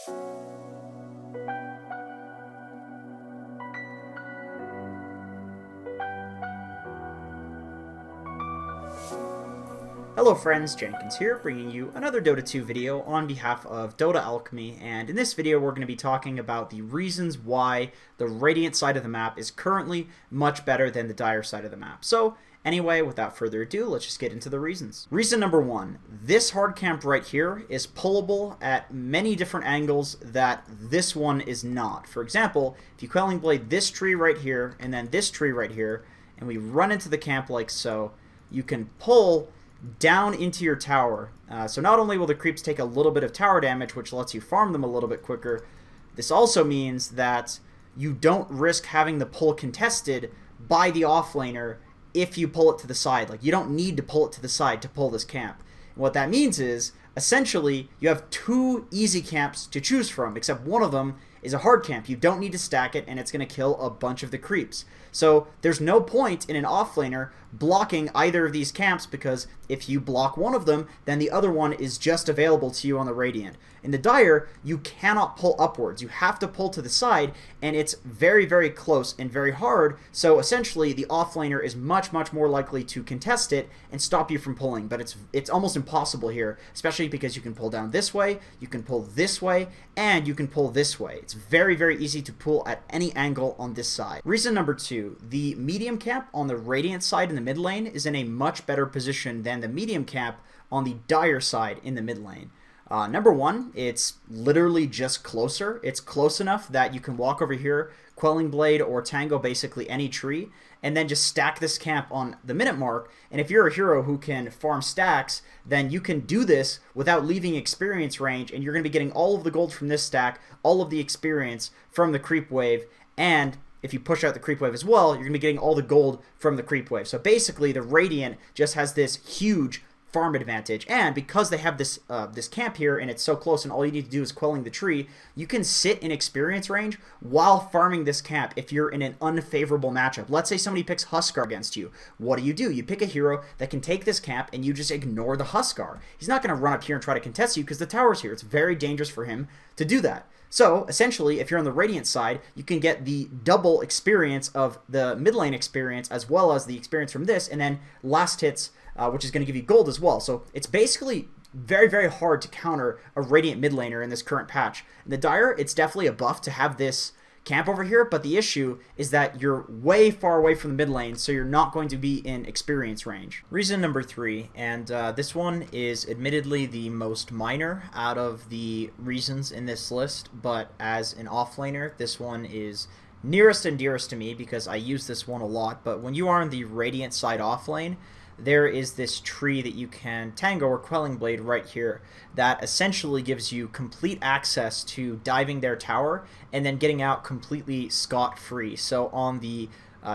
Hello friends, Jenkins here, bringing you another Dota 2 video on behalf of Dota Alchemy, and in this video we're going to be talking about the reasons why the Radiant side of the map is currently much better than the Dire side of the map. So anyway, without further ado, let's just get into the reasons. Reason number one, this hard camp right here is pullable at many different angles that this one is not. For example, if you Quelling Blade this tree right here, and then this tree right here, and we run into the camp like so, you can pull down into your tower. So not only will the creeps take a little bit of tower damage, which lets you farm them a little bit quicker, this also means that you don't risk having the pull contested by the offlaner if you pull it to the side. Like, you don't need to pull it to the side to pull this camp. And what that means is, essentially, you have two easy camps to choose from, except one of them is a hard camp. You don't need to stack it, and it's going to kill a bunch of the creeps. So there's no point in an offlaner blocking either of these camps, because if you block one of them, then the other one is just available to you on the Radiant. In the Dire, you cannot pull upwards. You have to pull to the side, and it's very, very close and very hard. So essentially, the offlaner is much, much more likely to contest it and stop you from pulling. But it's almost impossible here, especially because you can pull down this way, you can pull this way, and you can pull this way. It's very, very easy to pull at any angle on this side. Reason number two, the medium camp on the Radiant side in the mid lane is in a much better position than the medium camp on the Dire side in the mid lane. Number one, it's literally just closer. It's close enough that you can walk over here, Quelling Blade or Tango basically any tree, and then just stack this camp on the minute mark. And if you're a hero who can farm stacks, then you can do this without leaving experience range, and you're going to be getting all of the gold from this stack, all of the experience from the creep wave, and if you push out the creep wave as well, you're going to be getting all the gold from the creep wave. So basically, the Radiant just has this huge farm advantage, and because they have this this camp here and it's so close and all you need to do is quelling the tree, you can sit in experience range while farming this camp if you're in an unfavorable matchup. Let's say somebody picks Huskar against you. What do? You pick a hero that can take this camp and you just ignore the Huskar. He's not going to run up here and try to contest you because the tower's here. It's very dangerous for him to do that. So, essentially, if you're on the Radiant side, you can get the double experience of the mid lane experience as well as the experience from this, and then last hits, which is going to give you gold as well. So it's basically very, very hard to counter a Radiant mid laner in this current patch. In the Dire, it's definitely a buff to have this camp over here, but the issue is that you're way far away from the mid lane, so you're not going to be in experience range. Reason number three, and this one is admittedly the most minor out of the reasons in this list, but as an offlaner, this one is nearest and dearest to me because I use this one a lot. But when you are on the Radiant side offlane, there is this tree that you can Tango or Quelling Blade right here that essentially gives you complete access to diving their tower and then getting out completely scot-free. So on the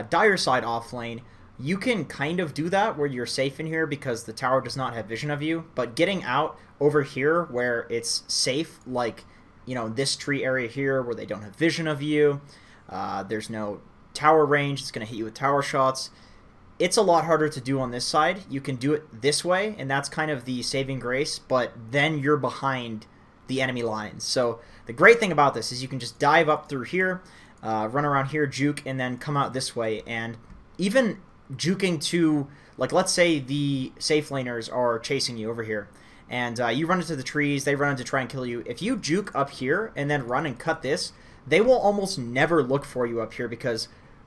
Dire side offlane, you can kind of do that where you're safe in here because the tower does not have vision of you, but getting out over here where it's safe, like, you know, this tree area here where they don't have vision of you, there's no tower range, it's going to hit you with tower shots. It's a lot harder to do on this side. You can do it this way, and that's kind of the saving grace, but then you're behind the enemy lines. So the great thing about this is you can just dive up through here, run around here, juke, and then come out this way. And even juking to, like, let's say the safe laners are chasing you over here, and you run into the trees, they run in to try and kill you. If you juke up here and then run and cut this, they will almost never look for you up here because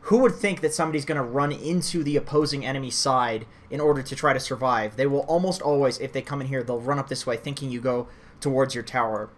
who would think that somebody's going to run into the opposing enemy side in order to try to survive? They will almost always, if they come in here, they'll run up this way thinking you go towards your tower.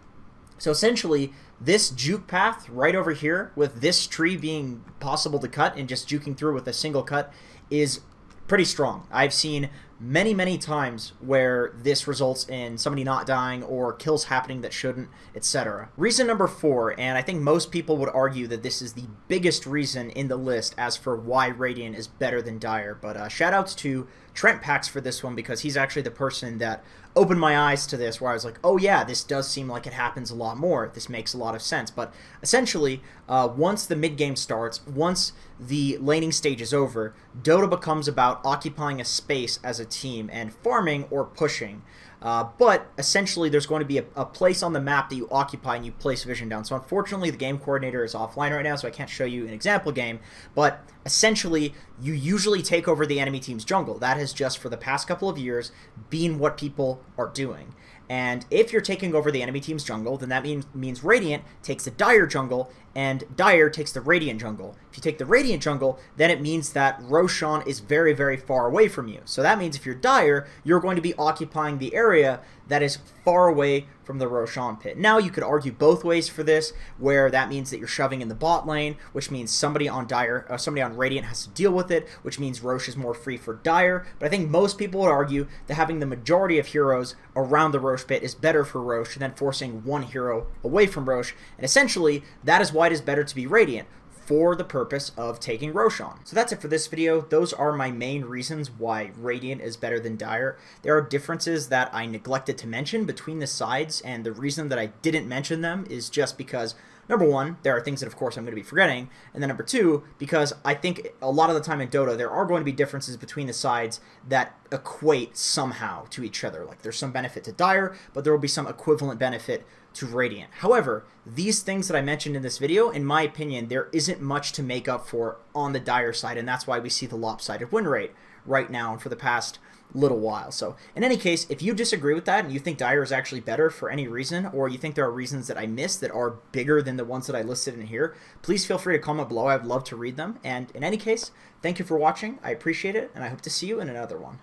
So essentially, this juke path right over here, with this tree being possible to cut and just juking through with a single cut, is pretty strong. I've seen many, many times where this results in somebody not dying or kills happening that shouldn't, etc. Reason number four, and I think most people would argue that this is the biggest reason in the list as for why Radiant is better than Dire, but shoutouts to Trent Pax for this one because he's actually the person that opened my eyes to this, where I was like, oh yeah, this does seem like it happens a lot more. This makes a lot of sense. But essentially, once the mid-game starts, once the laning stage is over, Dota becomes about occupying a space as a team and farming or pushing. But essentially there's going to be a place on the map that you occupy and you place vision down. So unfortunately the game coordinator is offline right now, so I can't show you an example game, but essentially you usually take over the enemy team's jungle. That has just for the past couple of years been what people are doing. And if you're taking over the enemy team's jungle, then that means Radiant takes the Dire jungle, and Dire takes the Radiant jungle. If you take the Radiant jungle, then it means that Roshan is very, very far away from you. So that means if you're Dire, you're going to be occupying the area that is far away from the Roshan pit. Now you could argue both ways for this, where that means that you're shoving in the bot lane, which means somebody on Radiant has to deal with it, which means Rosh is more free for Dire. But I think most people would argue that having the majority of heroes around the Rosh pit is better for Rosh than forcing one hero away from Rosh. And essentially, that is why it is better to be Radiant, for the purpose of taking Roshan. So that's it for this video. Those are my main reasons why Radiant is better than Dire. There are differences that I neglected to mention between the sides, and the reason that I didn't mention them is just because, number one, there are things that of course I'm going to be forgetting, and then number two, because I think a lot of the time in Dota there are going to be differences between the sides that equate somehow to each other. Like there's some benefit to Dire, but there will be some equivalent benefit to Radiant. However, these things that I mentioned in this video, in my opinion, there isn't much to make up for on the Dire side, and that's why we see the lopsided win rate right now and for the past little while. So in any case, if you disagree with that and you think Dire is actually better for any reason, or you think there are reasons that I missed that are bigger than the ones that I listed in here, please feel free to comment below. I'd love to read them. And in any case, thank you for watching. I appreciate it, and I hope to see you in another one.